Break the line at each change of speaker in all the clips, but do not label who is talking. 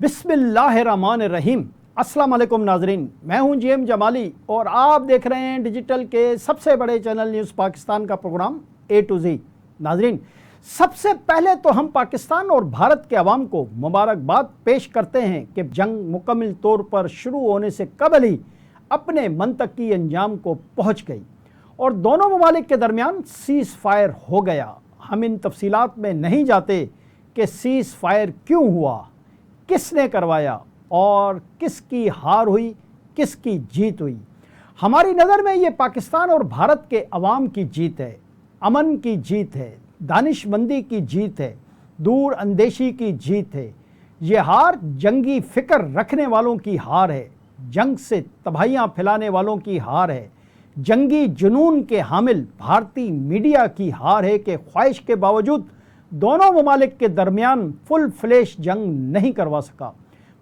बिस्मिल्लाहिर्रहमानिर्रहीम। अस्सलाम वालेकुम नाजरीन, मैं हूं जीएम जमाली और आप देख रहे हैं डिजिटल के सबसे बड़े चैनल न्यूज़ पाकिस्तान का प्रोग्राम ए टू जी। नाजरीन, सबसे पहले तो हम पाकिस्तान और भारत के अवाम को मुबारकबाद पेश करते हैं कि जंग मुकम्मल तौर पर शुरू होने से कबल ही अपने मंतकी अंजाम को पहुँच गई और दोनों ममालिक के दरमियान सीज़ फायर हो गया। हम इन तफसीलात में नहीं जाते कि सीज़ फायर क्यों हुआ, किसने करवाया और किसकी हार हुई, किसकी जीत हुई। हमारी नज़र में ये पाकिस्तान और भारत के अवाम की जीत है, अमन की जीत है, दानिशमंदी की जीत है, दूर अंदेशी की जीत है। ये हार जंगी फ़िक्र रखने वालों की हार है, जंग से तबाहियाँ फैलाने वालों की हार है, जंगी जुनून के हामिल भारतीय मीडिया की हार है कि ख्वाहिश के बावजूद दोनों ममालिक के दरमियान फुल फ्लैश जंग नहीं करवा सका।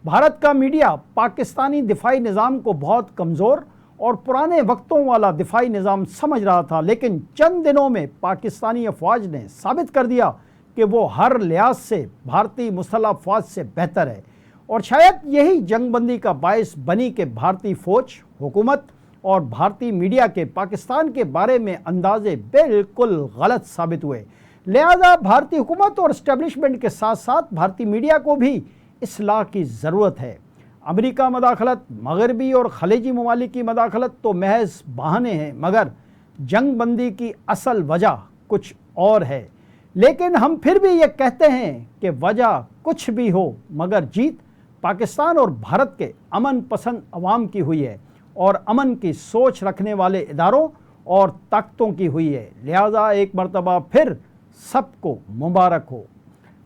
भारत का मीडिया पाकिस्तानी दिफाई निज़ाम को बहुत कमज़ोर और पुराने वक्तों वाला दिफाई निज़ाम समझ रहा था, लेकिन चंद दिनों में पाकिस्तानी अफवाज ने साबित कर दिया कि वो हर लिहाज से भारतीय मुसल्लह अफवाज से बेहतर है। और शायद यही जंगबंदी का बायस बनी कि भारतीय फ़ौज, हुकूमत और भारतीय मीडिया के पाकिस्तान के बारे में अंदाज़े बिल्कुल गलत साबित हुए। लिहाजा भारतीय हुकूमत और इस्टेब्लिशमेंट के साथ साथ भारतीय मीडिया को भी इस्लाह की ज़रूरत है। अमेरिका मदाखलत, मगरबी और खलीजी ममालिक की मदाखलत तो महज बहाने हैं, मगर जंग बंदी की असल वजह कुछ और है। लेकिन हम फिर भी ये कहते हैं कि वजह कुछ भी हो, मगर जीत पाकिस्तान और भारत के अमन पसंद अवाम की हुई है और अमन की सोच रखने वाले इदारों और ताकतों की हुई है। लिहाजा एक मरतबा फिर सबको मुबारक हो।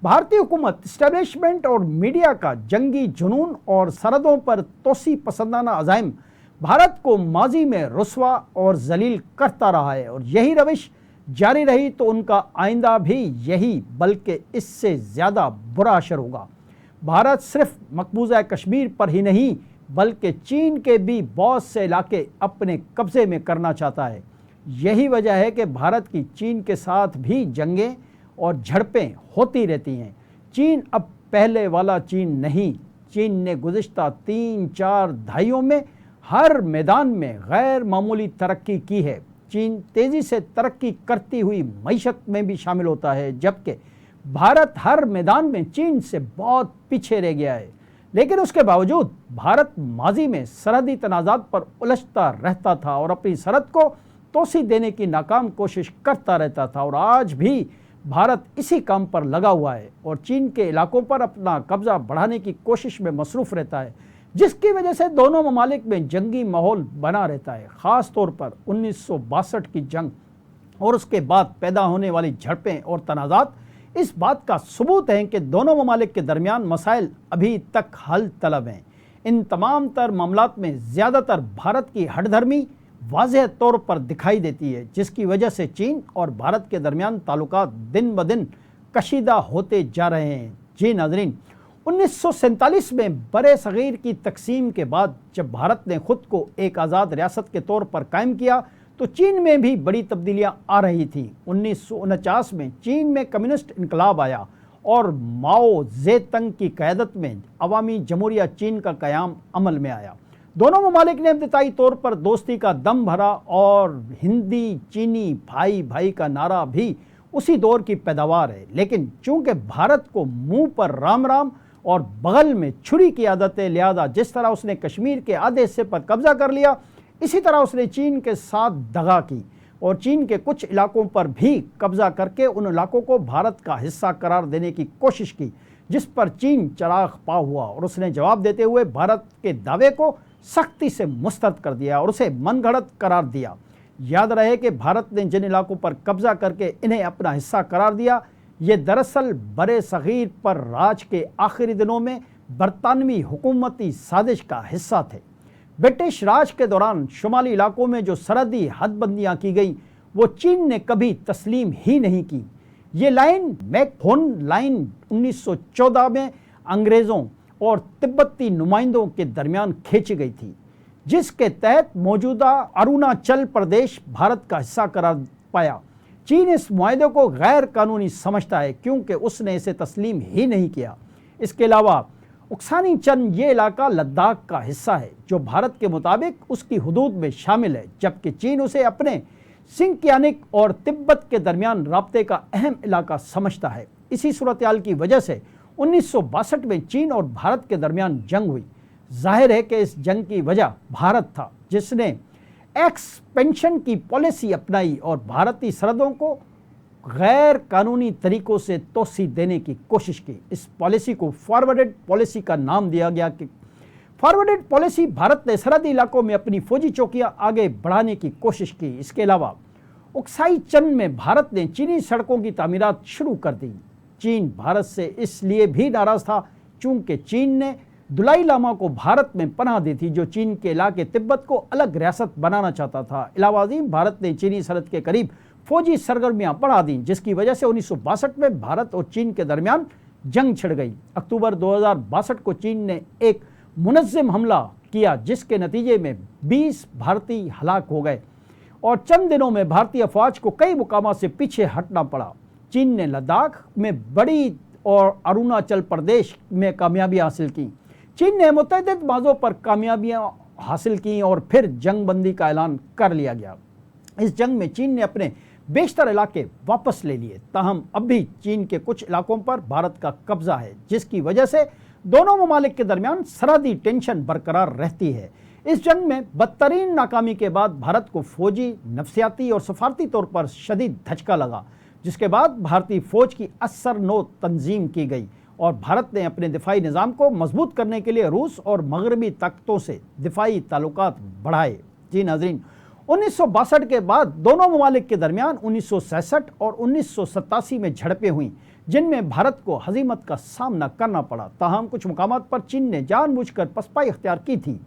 भारतीय हुकूमत, इस्टेब्लिशमेंट और मीडिया का जंगी जुनून और सरहदों पर तोसी पसंदाना अज़ाइम भारत को माजी में रुस्वा और जलील करता रहा है और यही रविश जारी रही तो उनका आइंदा भी यही बल्कि इससे ज़्यादा बुरा असर होगा। भारत सिर्फ मकबूजा कश्मीर पर ही नहीं बल्कि चीन के भी बहुत से इलाके अपने कब्ज़े में करना चाहता है। यही वजह है कि भारत की चीन के साथ भी जंगें और झड़पें होती रहती हैं। चीन अब पहले वाला चीन नहीं। चीन ने गुज़िश्ता 3-4 दहाइयों में हर मैदान में गैर मामूली तरक्की की है। चीन तेज़ी से तरक्की करती हुई मईशत में भी शामिल होता है, जबकि भारत हर मैदान में चीन से बहुत पीछे रह गया है। लेकिन उसके बावजूद भारत माजी में सरहदी तनाज़ात पर उलझता रहता था और अपनी सरहद को तोसी देने की नाकाम कोशिश करता रहता था और आज भी भारत इसी काम पर लगा हुआ है और चीन के इलाकों पर अपना कब्ज़ा बढ़ाने की कोशिश में मसरूफ़ रहता है, जिसकी वजह से दोनों ममालिक में जंगी माहौल बना रहता है। ख़ास तौर पर 1962 की जंग और उसके बाद पैदा होने वाली झड़पें और तनाज़ात इस बात का सबूत हैं कि दोनों ममालिक के दरमियान मसाइल अभी तक हल तलब हैं। इन तमाम तर मामलात में ज़्यादातर भारत की हठधर्मी वाज़ेह तौर पर दिखाई देती है, जिसकी वजह से चीन और भारत के दरमियान ताल्लुकात दिन ब दिन कशीदा होते जा रहे हैं। जी नाज़रीन, 1947 में बरे सग़ीर की तकसीम के बाद जब भारत ने ख़ुद को एक आज़ाद रियासत के तौर पर कायम किया तो चीन में भी बड़ी तब्दीलियाँ आ रही थी। 1949 में चीन में कम्युनिस्ट इनकलाब आया और माओ ज़ेतंग की क़यादत में अवामी जमहूरिया चीन का क़याम अमल में आया। दोनों ममालिक ने इब्तिदाई तौर पर दोस्ती का दम भरा और हिंदी चीनी भाई भाई का नारा भी उसी दौर की पैदावार है। लेकिन चूंकि भारत को मुंह पर राम राम और बगल में छुरी की आदत है, लिहाजा जिस तरह उसने कश्मीर के आधे हिस्से पर कब्जा कर लिया, इसी तरह उसने चीन के साथ दगा की और चीन के कुछ इलाकों पर भी कब्जा करके उन इलाकों को भारत का हिस्सा करार देने की कोशिश की, जिस पर चीन चराग पा हुआ और उसने जवाब देते हुए भारत के दावे को सख्ती से मुस्तरद कर दिया और उसे मनगढ़ंत करार दिया। याद रहे कि भारत ने जिन इलाकों पर कब्जा करके इन्हें अपना हिस्सा करार दिया, ये दरअसल बरे सग़ीर पर राज के आखिरी दिनों में बरतानवी हुकूमती साजिश का हिस्सा थे। ब्रिटिश राज के दौरान शुमाली इलाकों में जो सरहदी हदबंदियाँ की गई वो चीन ने कभी तस्लीम ही नहीं की। ये लाइन मैकहोन लाइन 1914 में अंग्रेज़ों और तिब्बती नुमाइंदों के दरमियान खींची गई थी, जिसके तहत मौजूदा अरुणाचल प्रदेश भारत का हिस्सा करार पाया। चीन इस मुआहदे को गैर कानूनी समझता है क्योंकि उसने इसे तस्लीम ही नहीं किया। इसके अलावा उक्सानी चंद ये इलाका लद्दाख का हिस्सा है जो भारत के मुताबिक उसकी हुदूद में शामिल है, जबकि चीन उसे अपने सिंकियानिक और तिब्बत के दरमियान राब्ते का अहम इलाका समझता है। इसी सूरत-ए-हाल की वजह से 1962 में चीन और भारत के दरमियान जंग हुई। जाहिर है कि इस जंग की वजह भारत था, जिसने एक्सपेंशन की पॉलिसी अपनाई और भारतीय सरहदों को गैर कानूनी तरीकों से तोसी देने की कोशिश की। इस पॉलिसी को फॉरवर्डेड पॉलिसी का नाम दिया गया कि फॉरवर्डेड पॉलिसी भारत ने सरहदी इलाकों में अपनी फौजी चौकियां आगे बढ़ाने की कोशिश की। इसके अलावा उक्साई चंद में भारत ने चीनी सड़कों की तामीरात शुरू कर दी। चीन भारत से इसलिए भी नाराज था चूंकि चीन ने दलाई लामा को भारत में पनाह दी थी, जो चीन के इलाके तिब्बत को अलग रियासत बनाना चाहता था। इलाहाबादी भारत ने चीनी सरहद के करीब फौजी सरगर्मियां बढ़ा दी, जिसकी वजह से 1962 में भारत और चीन के दरमियान जंग छिड़ गई। अक्टूबर 2062 को चीन ने एक मुनज़्ज़म हमला किया, जिसके नतीजे में 20 भारतीय हलाक हो गए और चंद दिनों में भारतीय अफवाज को कई मुकामात से पीछे हटना पड़ा। चीन ने लद्दाख में बड़ी और अरुणाचल प्रदेश में कामयाबी हासिल की। चीन ने मुतअद्दिद मौज़ों पर कामयाबियां हासिल की और फिर जंग बंदी का ऐलान कर लिया गया। इस जंग में चीन ने अपने बेशतर इलाके वापस ले लिए, ताहम अब भी चीन के कुछ इलाकों पर भारत का कब्जा है, जिसकी वजह से दोनों ममालिक के दरमियान सरहदी टेंशन बरकरार रहती है। इस जंग में बदतरीन नाकामी के बाद भारत को फौजी, नफसियाती और सफारती तौर पर शदीद धचका लगा, जिसके बाद भारतीय फौज की असरनो तंजीम की गई और भारत ने अपने दिफाई निज़ाम को मजबूत करने के लिए रूस और मगरबी ताकतों से दिफाई ताल्लुकात बढ़ाए। जी नाज़रीन, 1962 के बाद दोनों ममालिक के दरमियान 1966 और 1987 में झड़पें हुई, जिनमें भारत को हजीमत का सामना करना पड़ा। ताहम कुछ मुकामात पर चीन ने जानबूझकर पसपाई इख्तियार की थी।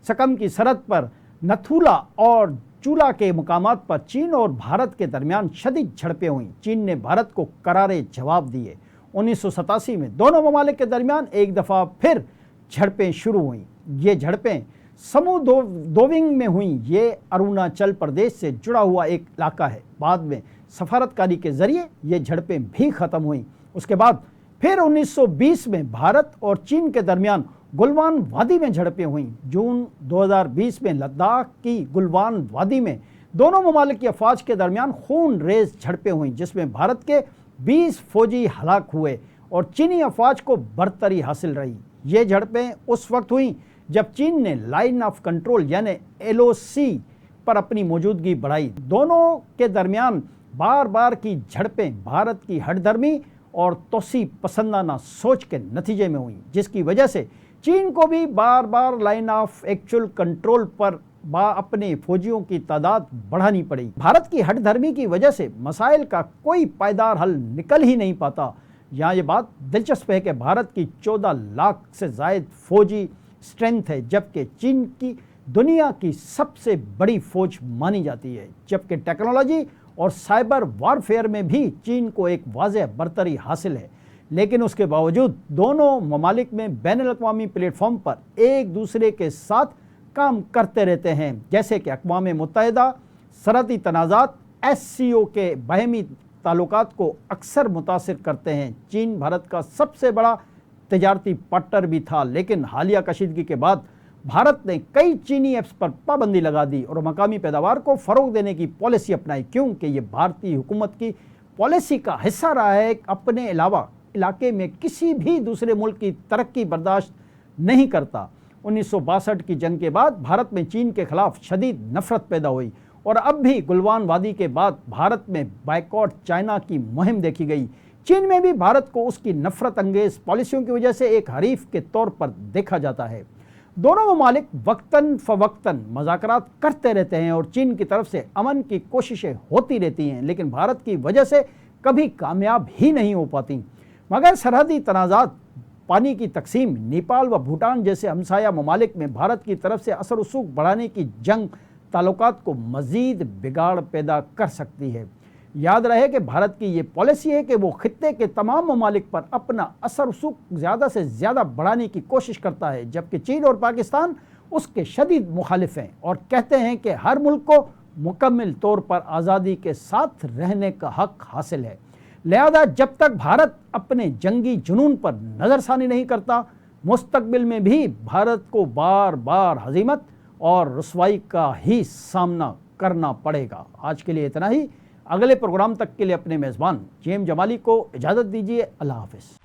सकम की सरहद पर नथुला और चूला के मुकामात पर चीन और भारत के दरमियान शदीद झड़पें हुई। चीन ने भारत को करारे जवाब दिए। 1987 में दोनों ममालिक के दरमियान एक दफ़ा फिर झड़पें शुरू हुई। ये झड़पें समूदोविंग में हुई। ये अरुणाचल प्रदेश से जुड़ा हुआ एक इलाका है। बाद में सफारतकारी के ज़रिए ये झड़पें भी ख़त्म हुई। उसके बाद फिर 1920 में भारत और चीन के दरमियान गुलवान वादी में झड़पें हुई। जून 2020 में लद्दाख की गुलवान वादी में दोनों ममालिक की अफवाज के दरमियान खून रेज झड़पें हुई, जिसमें भारत के 20 फौजी हलाक हुए और चीनी अफवाज को बरतरी हासिल रही। ये झड़पें उस वक्त हुई जब चीन ने लाइन ऑफ कंट्रोल यानी LOC पर अपनी मौजूदगी बढ़ाई। दोनों के दरमियान बार बार की झड़पें भारत की हठधर्मी और तोसी पसंदाना सोच के नतीजे में हुई, जिसकी वजह से चीन को भी बार बार लाइन ऑफ एक्चुअल कंट्रोल पर अपने फौजियों की तादाद बढ़ानी पड़ी। भारत की हठधर्मी की वजह से मसाइल का कोई पायदार हल निकल ही नहीं पाता। यहाँ ये बात दिलचस्प है कि भारत की 14 लाख से ज़ायद फौजी स्ट्रेंथ है, जबकि चीन की दुनिया की सबसे बड़ी फौज मानी जाती है। जबकि टेक्नोलॉजी और साइबर वारफेयर में भी चीन को एक वाज़ेह बरतरी हासिल है, लेकिन उसके बावजूद दोनों ममालिक में बैनुल-अक़वामी प्लेटफॉर्म पर एक दूसरे के साथ काम करते रहते हैं, जैसे कि अक़वाम मुत्तहिदा सरहदी तनाज़ात SCO के बाहमी ताल्लुकात को अक्सर मुतासिर करते हैं। चीन भारत का सबसे बड़ा तजारती पार्टनर भी था, लेकिन हालिया कशीदगी के बाद भारत ने कई चीनी ऐप्स पर पाबंदी लगा दी और मकामी पैदावार को फ़रोग देने की पॉलिसी अपनाई, क्योंकि ये भारतीय हुकूमत की पॉलिसी का हिस्सा रहा है। अपने अलावा इलाके में किसी भी दूसरे मुल्क की तरक्की बर्दाश्त नहीं करता। 1962 की जंग के बाद भारत में चीन के खिलाफ शदीद नफरत पैदा हुई और अब भी गुलवान वादी के बाद भारत में बायकॉट चाइना की मुहिम देखी गई। चीन में भी भारत को उसकी नफरत अंगेज पॉलिसियों की वजह से एक हरीफ के तौर पर देखा जाता है। दोनों ममालिक वक्तन फ़वक्तन मज़ाकरात करते रहते हैं और चीन की तरफ से अमन की कोशिशें होती रहती हैं, लेकिन भारत की वजह से कभी कामयाब ही नहीं हो पाती। मगर सरहदी तनाज़ात, पानी की तकसीम, नेपाल व भूटान जैसे हमसाया ममालिक में भारत की तरफ से असर रसूख बढ़ाने की जंग ताल्लुकात को मज़ीद बिगाड़ पैदा कर सकती है। याद रहे कि भारत की ये पॉलिसी है कि वो खित्ते के तमाम ममालिक पर अपना असर रसूख ज़्यादा से ज़्यादा बढ़ाने की कोशिश करता है, जबकि चीन और पाकिस्तान उसके शदीद मुखालिफ हैं और कहते हैं कि हर मुल्क को मुकम्मल तौर पर आज़ादी के साथ रहने का हक हासिल है। लिहाजा जब तक भारत अपने जंगी जुनून पर नज़रसानी नहीं करता, مستقبل میں بھی بھارت کو بار بار ہزیمت اور رسوائی کا ہی سامنا کرنا پڑے گا۔ آج کے لیے اتنا ہی۔ اگلے پروگرام تک کے لیے اپنے میزبان جیم جمالی کو اجازت دیجیے۔ اللہ حافظ۔